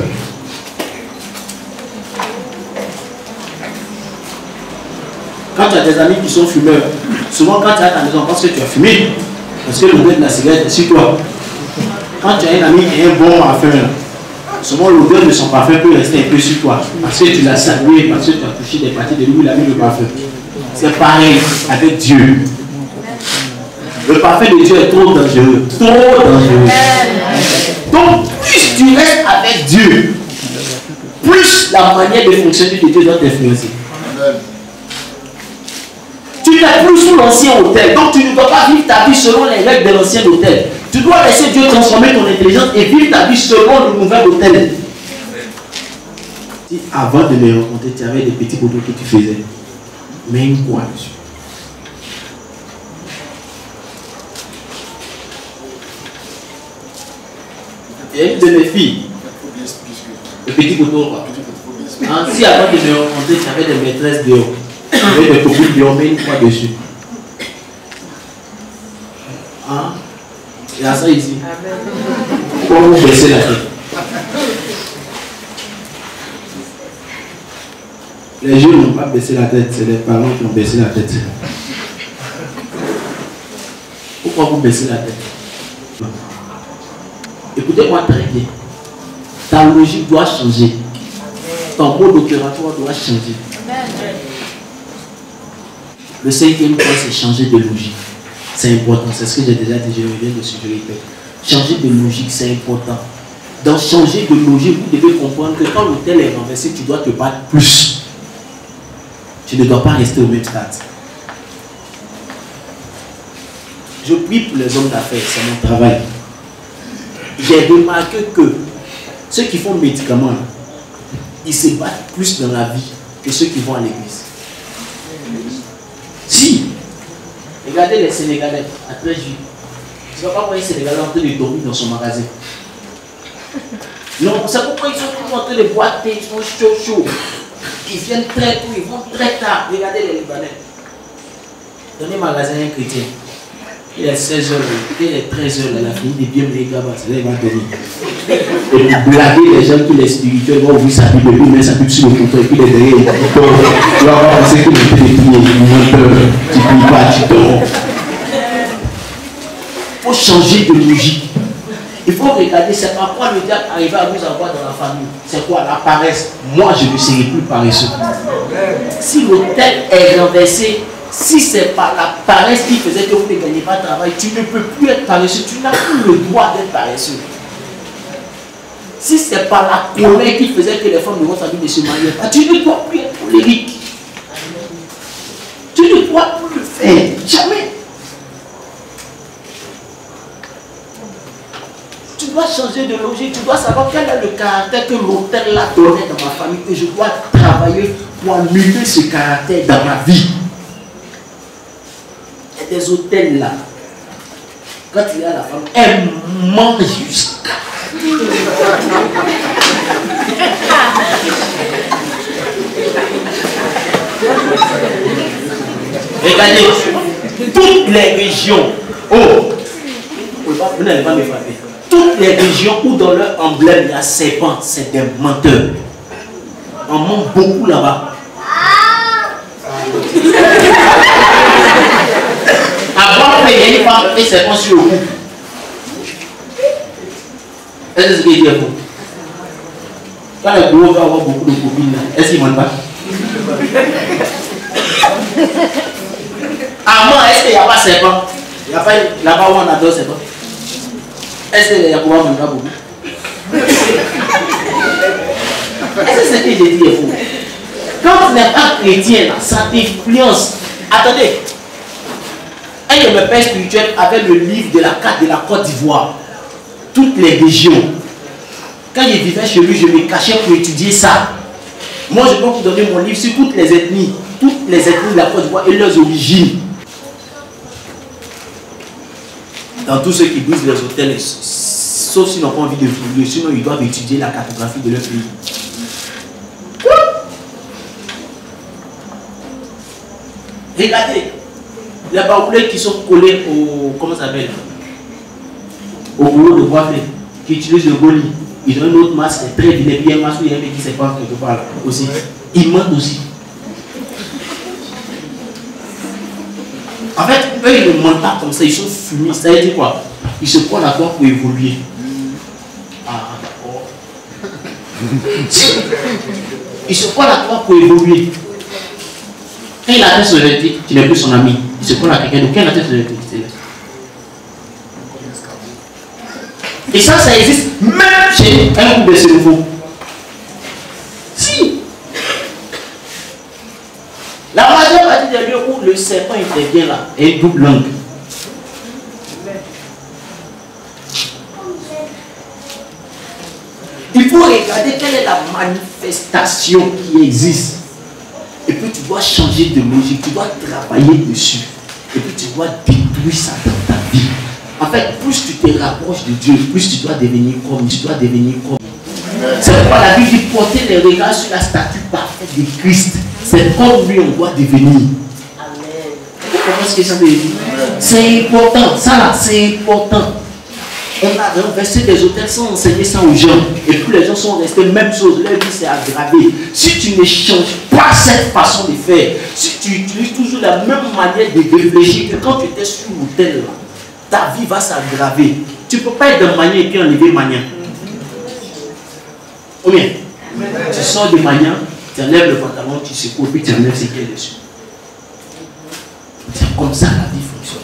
Quand tu as des amis qui sont fumeurs, souvent quand tu es à ta maison, on pense que tu as fumé. Parce que l'odeur de la cigarette est sur toi. Quand tu as un ami qui a un bon parfum, souvent l'odeur de son parfum peut rester un peu sur toi. Parce que tu l'as salué, parce que tu as touché des parties de lui, il a mis le parfum. C'est pareil avec Dieu. Le parfum de Dieu est trop dangereux. Trop dangereux. Donc, plus tu restes avec Dieu, plus la manière de fonctionner de Dieu doit t'influencer. Tu n'es plus sous l'ancien hôtel. Donc, tu ne dois pas vivre ta vie selon les règles de l'ancien hôtel. Tu dois laisser Dieu transformer ton intelligence et vivre ta vie selon le nouvel hôtel. Si avant de me rencontrer, tu avais des petits boulots que tu faisais, mais quoi dessus? Il y a une de mes filles, le petit couteau, quoi. Si avant de me rencontrer, tu avais des maîtresses dehors, tu avais des copines dehors, mais une fois dessus. Hein? Il y a ça ici. Pourquoi vous baissez la tête? Les jeunes n'ont pas baissé la tête, c'est les parents qui ont baissé la tête. Pourquoi vous baissez la tête? Écoutez-moi très bien. Ta logique doit changer. Ton mode opératoire doit changer. Le 5e point, c'est changer de logique. C'est important. C'est ce que j'ai déjà dit, je reviens dessus, je répète. Changer de logique, c'est important. Dans changer de logique, vous devez comprendre que quand l'hôtel est renversé, tu dois te battre plus. Tu ne dois pas rester au même stade. Je prie pour les hommes d'affaires, c'est mon travail. J'ai remarqué que ceux qui font médicaments, ils se battent plus dans la vie que ceux qui vont à l'église. Si, regardez les Sénégalais à 13 juillet. Tu ne vas pas voir les Sénégalais en train de dormir dans son magasin. Non, c'est pourquoi ils sont tous en train de boiter, ils sont chauds. Ils viennent très tôt, ils vont très tard. Regardez les Libanais. Donnez magasin à un chrétien. Il est 16h, il est 13h, il a fini de bien les gars, il va donner. Et puis blaguer les gens qui les spirituels vont ouvrir sa Bible, puis mettre sa Bible sur le comptoir, et puis les derrière, tu vas penser qu'il est prier, tu ne pries pas, tu dors. Il faut changer de logique. Il faut regarder, c'est pas quoi le diable arrive à vous avoir dans la famille. C'est quoi la paresse? Moi, je ne serai plus paresseux. Si l'hôtel est renversé, si ce n'est pas la paresse qui faisait que vous ne gagnez pas de travail, tu ne peux plus être paresseux. Tu n'as plus le droit d'être paresseux. Si ce n'est pas la colère qui faisait que les femmes de votre famille ne se mariaient pas, tu ne dois plus être colérique. Tu ne dois plus le faire. Jamais. Tu dois changer de logique. Tu dois savoir quel est le caractère que l'hôtel a donné dans ma famille. Et je dois travailler pour annuler ce caractère dans ma vie. Il y a des hôtels là. Quand il y a la femme, elle mange jusqu'à. Regardez, toutes les régions, vous n'allez pas me frapper. Toutes les régions où dans leur emblème il y a serpent, c'est des menteurs. On ment beaucoup là-bas. Avant, il y a une femme et serpent sur le cou. Est-ce que c'est ce qu'il dit à vous? Quand les gros va avoir beaucoup de copines, est-ce qu'ils ne mentent pas? Avant, est-ce qu'il n'y a pas serpent? Il n'y a pas là-bas où on adore serpent? Est-ce qu'il y a pouvoir mentir beaucoup? Est-ce que c'est ce que j'ai dit à vous? Quand tu n'es pas chrétien, ça t'influence. Attendez. Un de mes pères spirituels avait le livre de la carte de la Côte d'Ivoire. Toutes les régions. Quand je vivais chez lui, je me cachais pour étudier ça. Moi, je peux vous donner mon livre sur toutes les ethnies de la Côte d'Ivoire et leurs origines. Dans tous ceux qui brisent les hôtels, sauf s'ils n'ont pas envie de fouiller, sinon ils doivent étudier la cartographie de leur pays. Regardez, les baoulés qui sont collés au, comment ça s'appelle, au boulot de coiffure, qui utilisent le goli. Ils ont une autre masque très vilaine, bien masque où il y a un mec qui sait pas quelque part aussi. Ils mentent aussi. En fait, eux ils ne mentent pas comme ça, ils sont fumés. Ça veut dire quoi? Ils se prennent à toi pour évoluer. Ah, d'accord. Ils se prennent à toi pour évoluer. Quand il a atteint son électrique, tu n'es plus son ami. Il se prend à quelqu'un d'autre. Quand il a atteint son électrique, c'est là. Et ça existe même chez un groupe de cerveau. Si. La majeure partie des lieux où le serpent intervient là est une double langue. Il faut regarder quelle est la manifestation qui existe. Et puis tu dois changer de logique, tu dois travailler dessus. Et puis tu dois détruire ça dans ta vie. En fait, plus tu te rapproches de Dieu, plus tu dois devenir comme. C'est pourquoi la Bible dit porter les regards sur la statue parfaite de Christ. C'est comme lui on doit devenir. Amen. Vous comprenez ce que ça veut dire? C'est important, ça là, c'est important. On a renversé des hôtels sans enseigner ça aux gens. Et puis les gens sont restés même chose. Leur vie s'est aggravée. Si tu ne changes pas cette façon de faire, si tu utilises toujours la même manière de réfléchir que quand tu étais sur l'hôtel là, ta vie va s'aggraver. Tu ne peux pas être de manière et puis enlever manière. Ou bien, tu sors de manière, tu enlèves le pantalon, tu secoues, puis tu enlèves ce qui est dessus. C'est comme ça la vie fonctionne.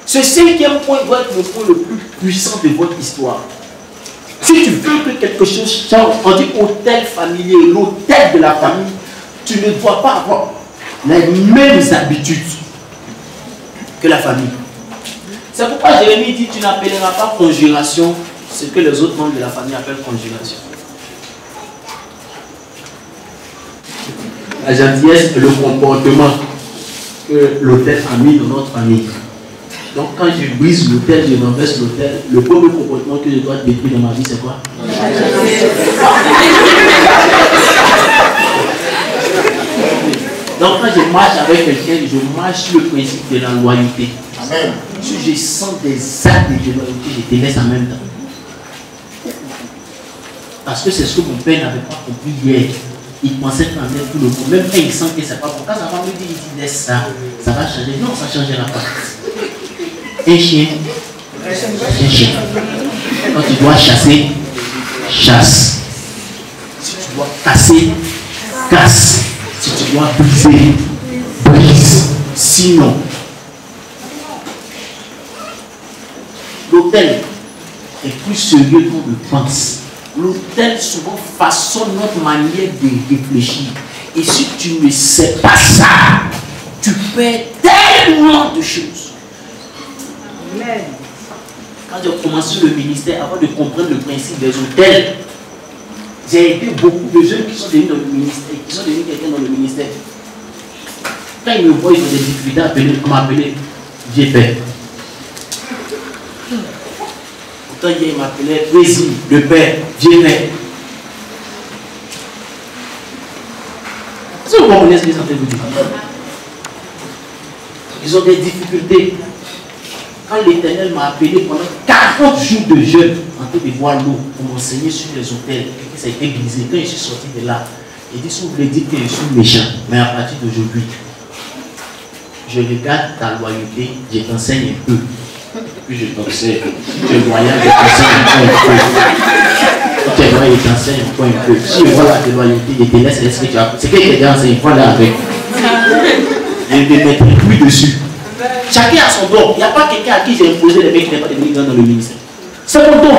Ce cinquième point doit être le point le plus puissant de votre histoire. Si tu veux que quelque chose change, on dit hôtel familier, l'hôtel de la famille, tu ne dois pas avoir les mêmes habitudes que la famille. C'est pourquoi Jérémie dit tu n'appelleras pas conjuration ce que les autres membres de la famille appellent conjuration. La gentillesse et le comportement que l'hôtel a mis dans notre famille. Donc quand je brise l'hôtel, je renverse l'hôtel, le premier comportement que je dois détruire dans ma vie, c'est quoi? Donc quand je marche avec quelqu'un, je marche sur le principe de la loyauté. Amen. Si je sens des actes de loyauté, je te laisse en même temps. Parce que c'est ce que mon père n'avait pas compris hier. Il pensait qu'en est tout le monde. Même quand il sent que c'est pas bon. Quand sa femme lui dit, il dit laisse ça, ça va changer. Non, ça ne changera pas. Un chien, un chien. Quand tu dois chasser, chasse. Si tu dois casser, casse. Si tu dois briser, brise. Sinon, l'hôtel est plus sérieux qu'on le pense. L'hôtel souvent façonne notre manière de réfléchir. Et si tu ne sais pas ça, tu perds tellement de choses. Amen. Quand j'ai commencé le ministère, avant de comprendre le principe des hôtels, j'ai aidé beaucoup de jeunes qui sont devenus dans le ministère, qui sont devenus quelqu'un dans le ministère. Quand ils me voient, ils ont des difficultés à m'appeler, j'ai peur. Pourtant, hier, il m'appelait Président, le père, j'ai peur. Est-ce que vous comprenez ce que ça fait vous dire? Ils ont des difficultés. Quand l'Éternel m'a appelé pendant 40 jours de jeûne en train de boire l'eau pour m'enseigner sur les hôtels, et que ça a été brisé, quand je suis sorti de là, il dit si vous voulez dire que je suis méchant, mais à partir d'aujourd'hui, je regarde ta loyauté, je t'enseigne un peu. Puis je t'enseigne. Tu es loyal, je t'enseigne encore un peu. Tu es loyal, je t'enseigne encore un peu. Si je vois la déloyauté, je te laisse ce que tu as. C'est que tu as enseigné, voilà avec. Je ne te mettrai plus dessus. Chacun a son don. Il n'y a pas quelqu'un à qui j'ai imposé les mecs qui n'est pas devenu grand dans le ministère. C'est mon don.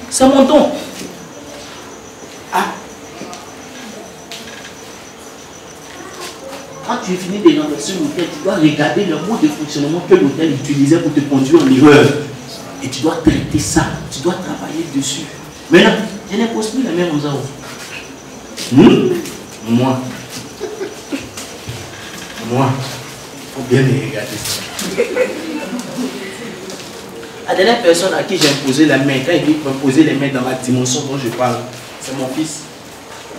C'est mon don. Ah. Quand tu finis de renverser l'hôtel, tu dois regarder le mode de fonctionnement que l'hôtel utilisait pour te conduire en erreur. Et tu dois traiter ça. Tu dois travailler dessus. Maintenant, je n'impose plus les mêmes aux autres. Moi, faut bien me regarder. La dernière personne à qui j'ai imposé la main, quand il dit imposer les mains dans la dimension dont je parle, c'est mon fils.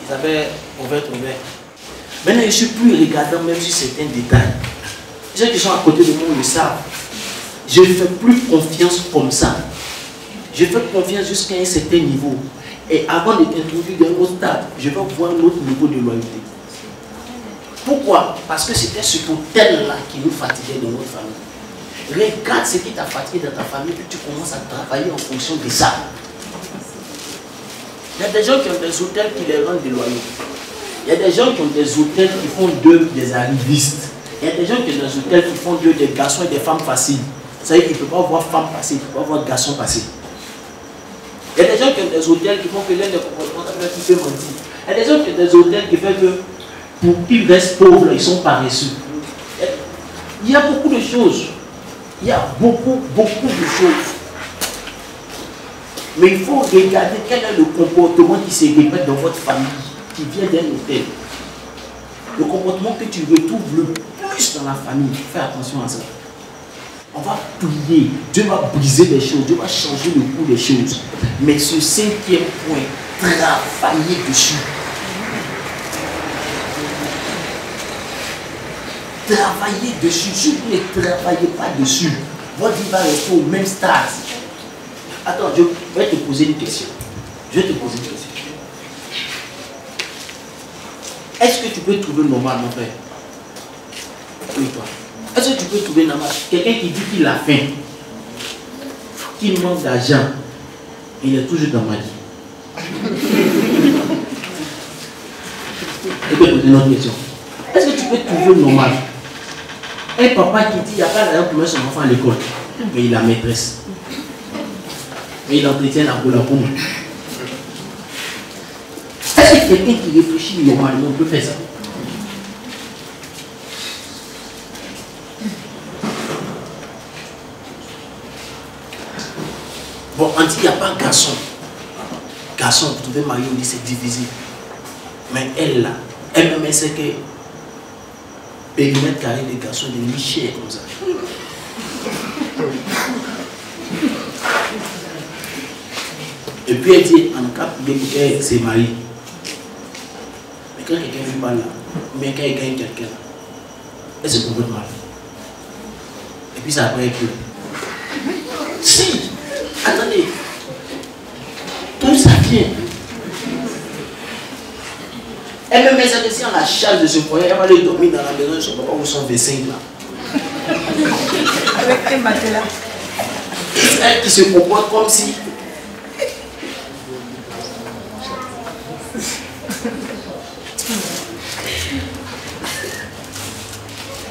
Il s'appelle Robert. Maintenant, je ne suis plus regardant même sur certains détails. Ceux qui sont à côté de moi le savent. Je ne fais plus confiance comme ça. Je fais confiance jusqu'à un certain niveau. Et avant de t'introduire dans un autre stade, je vais voir un autre niveau de loyauté. Pourquoi? Parce que c'était ce hôtel-là qui nous fatiguait dans notre famille. Regarde ce qui t'a fatigué dans ta famille, puis tu commences à travailler en fonction de ça. Il y a des gens qui ont des hôtels qui les rendent déloyaux. Il y a des gens qui ont des hôtels qui font d'eux des arrivistes. Il y a des gens qui ont des hôtels qui font d'eux des garçons et des femmes faciles. Ça veut dire qu'il ne peut pas voir femme passer, il ne peut pas voir garçon passer. Il y a des gens qui ont des hôtels qui font que l'un des comportements qui peut mentir. Il y a des gens qui ont des hôtels qui font que pour qu'ils restent pauvres, ils sont paresseux. Il y a beaucoup de choses. Il y a beaucoup de choses. Mais il faut regarder quel est le comportement qui se répète dans votre famille, qui vient d'un hôtel. Le comportement que tu retrouves le plus dans la famille. Fais attention à ça. On va prier. Dieu va briser les choses. Dieu va changer le cours des choses. Mais ce cinquième point, travailler dessus. Travaillez dessus. Si vous ne travaillez pas dessus, votre vie va rester au même stade. Attends, je vais te poser une question. Est-ce que tu peux trouver normal, mon frère? Oui, toi. Est-ce que tu peux trouver normal? Quelqu'un qui dit qu'il a faim, qu'il manque d'argent, il est toujours dans ma vie. Je peux poser une autre question. Est-ce que tu peux trouver normal? Un papa qui dit qu'il n'y a pas d'argent pour mettre son enfant à l'école, mais il a maîtresse. Mais il entretient la boule à pomme. Est-ce que quelqu'un qui réfléchit normalement peut faire ça? Bon, on dit qu'il n'y a pas de garçon. Garçon, vous trouvez marié, on dit c'est difficile. Mais elle là, elle-même, elle sait que périmètre carré des garçons est devenu cher comme ça. Et puis elle dit, en cas qu'elle s'est mariée. Mais quand quelqu'un vit pas là, mais quand il gagne quelqu'un, elle se comporte mal. Et puis ça après elle pleure. Si! Attendez! Tout ça vient. Elle me met ça dessus en la charge de ce foyer, elle va aller dormir dans la maison de son papa ou son V5 là. Avec un matelas. Elle qui se comporte comme si.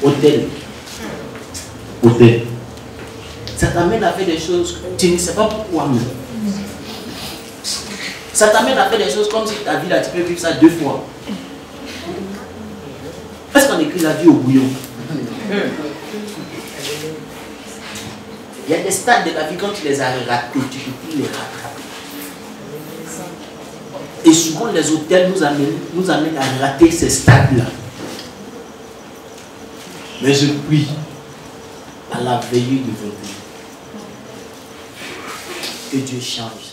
Hôtel. Ça t'amène à faire des choses, tu ne sais pas pourquoi. Ça t'amène à faire des choses comme si ta vie là, tu peux vivre ça 2 fois. Est-ce qu'on écrit la vie au bouillon? Il y a des stades de la vie, quand tu les as ratés, tu ne peux plus les rattraper. Et souvent les hôtels nous amènent à rater ces stades-là. Mais je prie à la veille de votre vie que Dieu change.